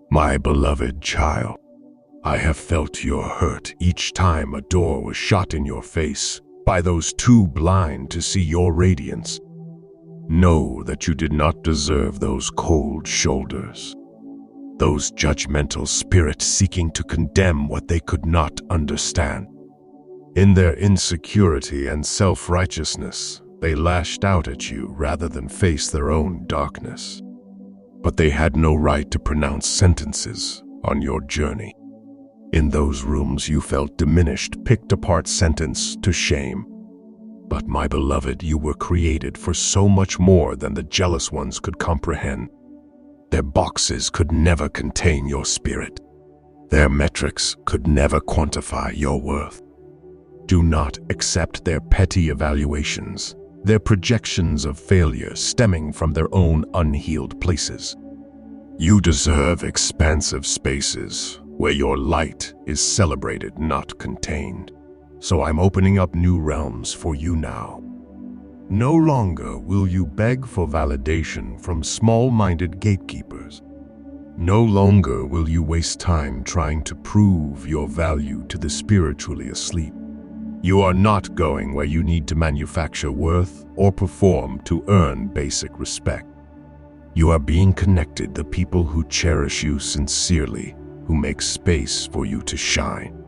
My beloved child, I have felt your hurt each time a door was shut in your face by those too blind to see your radiance. Know that you did not deserve those cold shoulders, those judgmental spirits seeking to condemn what they could not understand. In their insecurity and self-righteousness, they lashed out at you rather than face their own darkness. But they had no right to pronounce sentences on your journey. In those rooms you felt diminished, picked apart, sentenced to shame. But my beloved, you were created for so much more than the jealous ones could comprehend. Their boxes could never contain your spirit. Their metrics could never quantify your worth. Do not accept their petty evaluations, their projections of failure stemming from their own unhealed places. You deserve expansive spaces where your light is celebrated, not contained. So I'm opening up new realms for you now. No longer will you beg for validation from small-minded gatekeepers. No longer will you waste time trying to prove your value to the spiritually asleep. You are not going where you need to manufacture worth or perform to earn basic respect. You are being connected to people who cherish you sincerely, who make space for you to shine.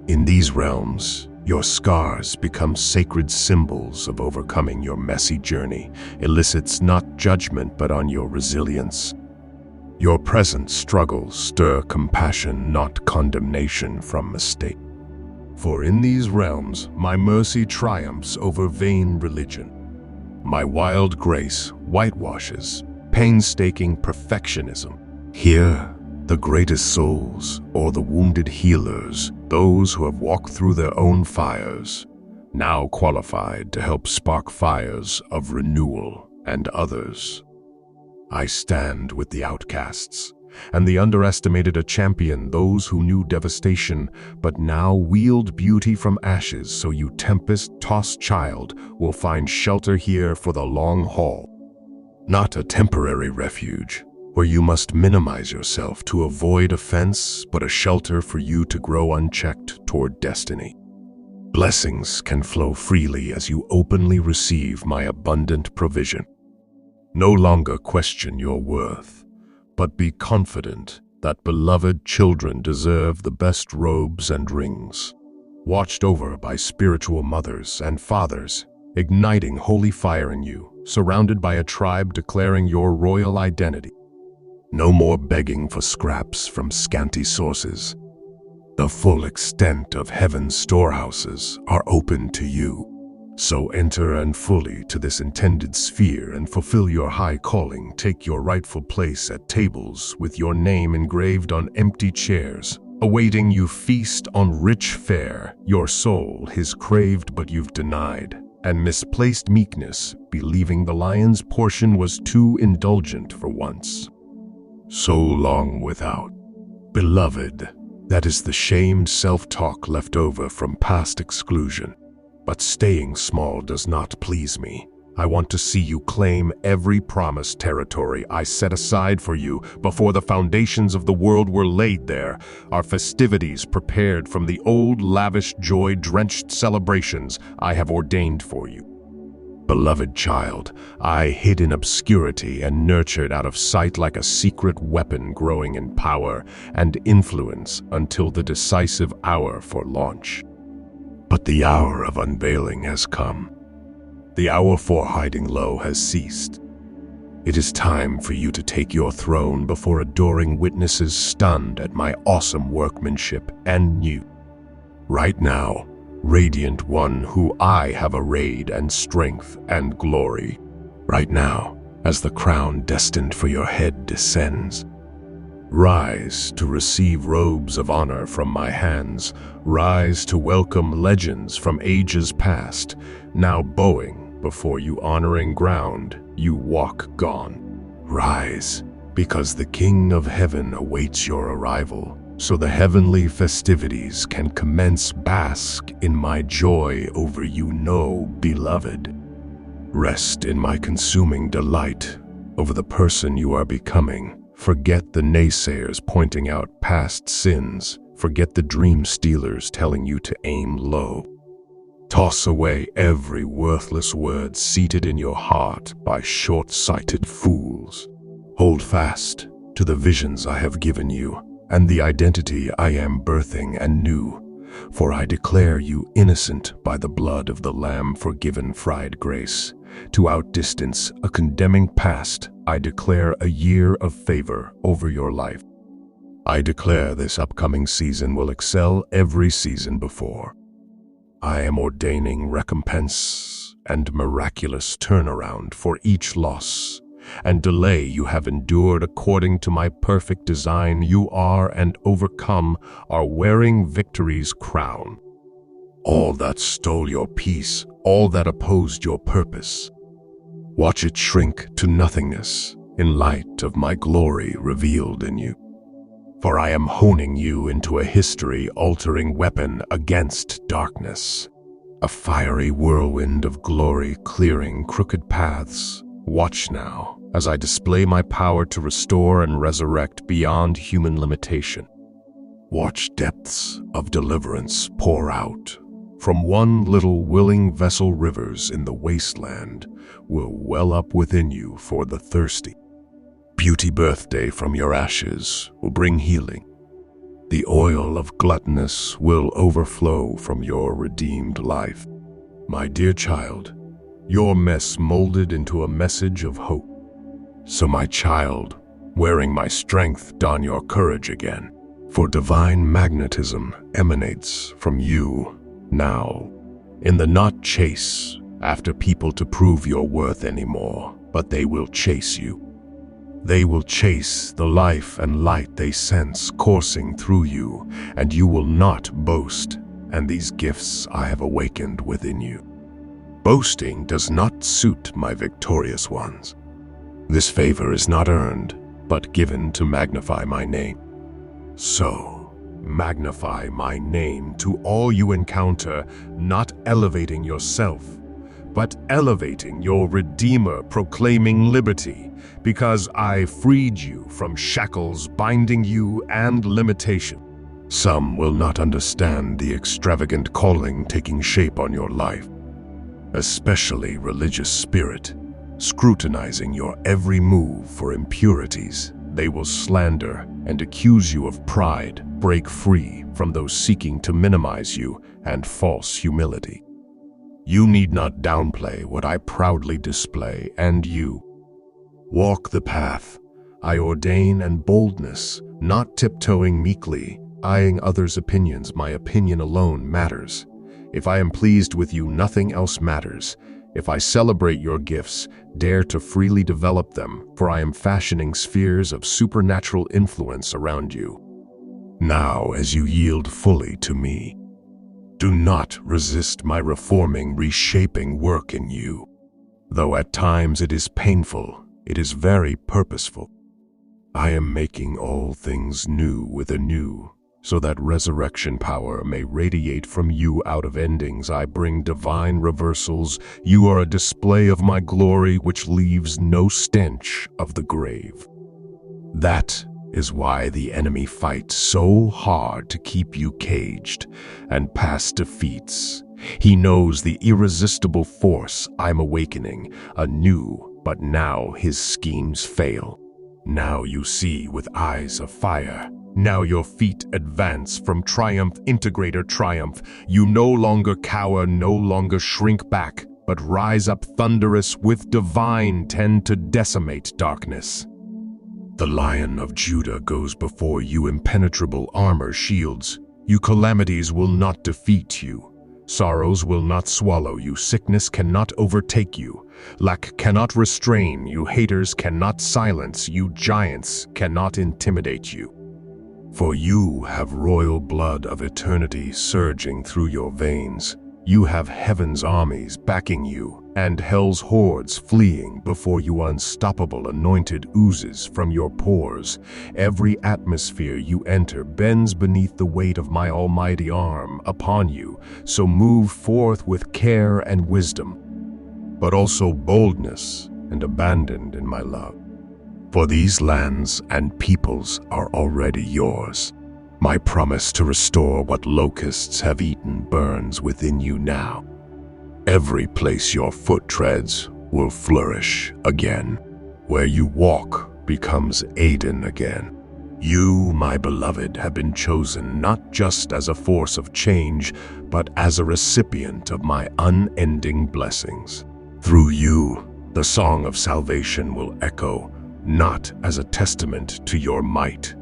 In these realms, your scars become sacred symbols of overcoming your messy journey, elicits not judgment but on your resilience. Your present struggles stir compassion, not condemnation from mistake. For in these realms, my mercy triumphs over vain religion. My wild grace whitewashes painstaking perfectionism. Here, the greatest souls, or the wounded healers, those who have walked through their own fires, now qualified to help spark fires of renewal and others. I stand with the outcasts and the underestimated, a champion those who knew devastation but now wield beauty from ashes, so you tempest-tossed child will find shelter here for the long haul. Not a temporary refuge, where you must minimize yourself to avoid offense, but a shelter for you to grow unchecked toward destiny. Blessings can flow freely as you openly receive my abundant provision. No longer question your worth, but be confident that beloved children deserve the best robes and rings, watched over by spiritual mothers and fathers, igniting holy fire in you, surrounded by a tribe declaring your royal identity. No more begging for scraps from scanty sources. The full extent of heaven's storehouses are open to you. So enter and fully to this intended sphere and fulfill your high calling. Take your rightful place at tables with your name engraved on empty chairs. Awaiting you feast on rich fare, your soul is craved but you've denied, and misplaced meekness, believing the lion's portion was too indulgent for once. So long without. Beloved, that is the shamed self-talk left over from past exclusion. But staying small does not please me. I want to see you claim every promised territory I set aside for you before the foundations of the world were laid there. Our festivities prepared from the old lavish joy-drenched celebrations I have ordained for you. Beloved child, I hid in obscurity and nurtured out of sight like a secret weapon, growing in power and influence until the decisive hour for launch. But the hour of unveiling has come. The hour for hiding low has ceased. It is time for you to take your throne before adoring witnesses stunned at my awesome workmanship and you. Right now, radiant one who I have arrayed in strength and glory. Right now, as the crown destined for your head descends. Rise to receive robes of honor from my hands. Rise to welcome legends from ages past, now bowing before you, honoring ground you walk gone. Rise, because the King of Heaven awaits your arrival, so the heavenly festivities can commence. Bask in my joy over you, know, beloved. Rest in my consuming delight over the person you are becoming. Forget the naysayers pointing out past sins. Forget the dream stealers telling you to aim low. Toss away every worthless word seated in your heart by short-sighted fools. Hold fast to the visions I have given you and the identity I am birthing anew. For I declare you innocent by the blood of the Lamb forgiven fried grace. To outdistance a condemning past, I declare a year of favor over your life. I declare this upcoming season will excel every season before. I am ordaining recompense and miraculous turnaround for each loss and delay you have endured according to my perfect design. You are and overcome are wearing victory's crown. All that stole your peace, all that opposed your purpose, watch it shrink to nothingness in light of my glory revealed in you. For I am honing you into a history-altering weapon against darkness, a fiery whirlwind of glory clearing crooked paths. Watch now as I display my power to restore and resurrect beyond human limitation. Watch depths of deliverance pour out. From one little willing vessel, rivers in the wasteland will well up within you for the thirsty. Beauty birthday from your ashes will bring healing. The oil of gluttonness will overflow from your redeemed life. My dear child, your mess molded into a message of hope. So my child, wearing my strength, don your courage again. For divine magnetism emanates from you now. In the not chase after people to prove your worth anymore, but they will chase you. They will chase the life and light they sense coursing through you, and you will not boast, and these gifts I have awakened within you. Boasting does not suit my victorious ones. This favor is not earned, but given to magnify my name. So, magnify my name to all you encounter, not elevating yourself, but elevating your Redeemer, proclaiming liberty, because I freed you from shackles binding you and limitation. Some will not understand the extravagant calling taking shape on your life, especially religious spirit, scrutinizing your every move for impurities. They will slander and accuse you of pride. Break free from those seeking to minimize you and false humility. You need not downplay what I proudly display, and you walk the path I ordain, and boldness, not tiptoeing meekly, eyeing others' opinions. My opinion alone matters. If I am pleased with you, nothing else matters. If I celebrate your gifts, dare to freely develop them, for I am fashioning spheres of supernatural influence around you. Now, as you yield fully to me, do not resist my reforming, reshaping work in you. Though at times it is painful, it is very purposeful. I am making all things new with a new, so that resurrection power may radiate from you. Out of endings I bring divine reversals. You are a display of my glory which leaves no stench of the grave. That is why the enemy fights so hard to keep you caged and past defeats. He knows the irresistible force I'm awakening anew, but now his schemes fail. Now you see with eyes of fire. Now your feet advance from triumph into greater triumph. You no longer cower, no longer shrink back, but rise up thunderous with divine tend to decimate darkness. The Lion of Judah goes before you, impenetrable armor shields. You calamities will not defeat you. Sorrows will not swallow you. Sickness cannot overtake you. Lack cannot restrain you. Haters cannot silence you. Giants cannot intimidate you. For you have royal blood of eternity surging through your veins. You have heaven's armies backing you, and hell's hordes fleeing before you. Unstoppable anointed oozes from your pores. Every atmosphere you enter bends beneath the weight of my almighty arm upon you. So move forth with care and wisdom, but also boldness, and abandoned in my love. For these lands and peoples are already yours. My promise to restore what locusts have eaten burns within you now. Every place your foot treads will flourish again. Where you walk becomes Eden again. You, my beloved, have been chosen not just as a force of change, but as a recipient of my unending blessings. Through you, the song of salvation will echo, not as a testament to your might,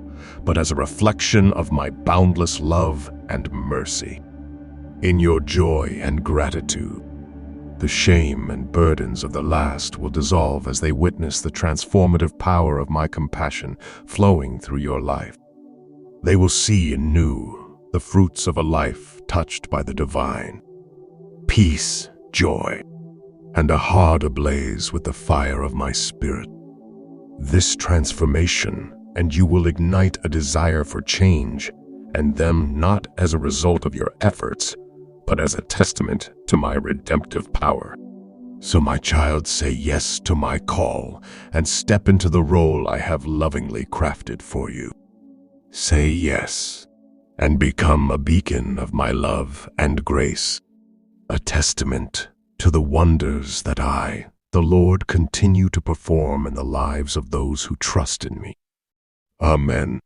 but as a reflection of my boundless love and mercy. In your joy and gratitude, the shame and burdens of the last will dissolve as they witness the transformative power of my compassion flowing through your life. They will see anew the fruits of a life touched by the divine. Peace, joy, and a heart ablaze with the fire of my spirit. This transformation, and you will ignite a desire for change, and them not as a result of your efforts, but as a testament to my redemptive power. So my child, say yes to my call and step into the role I have lovingly crafted for you. Say yes and become a beacon of my love and grace, a testament to the wonders that I, the Lord, continue to perform in the lives of those who trust in me. Amen.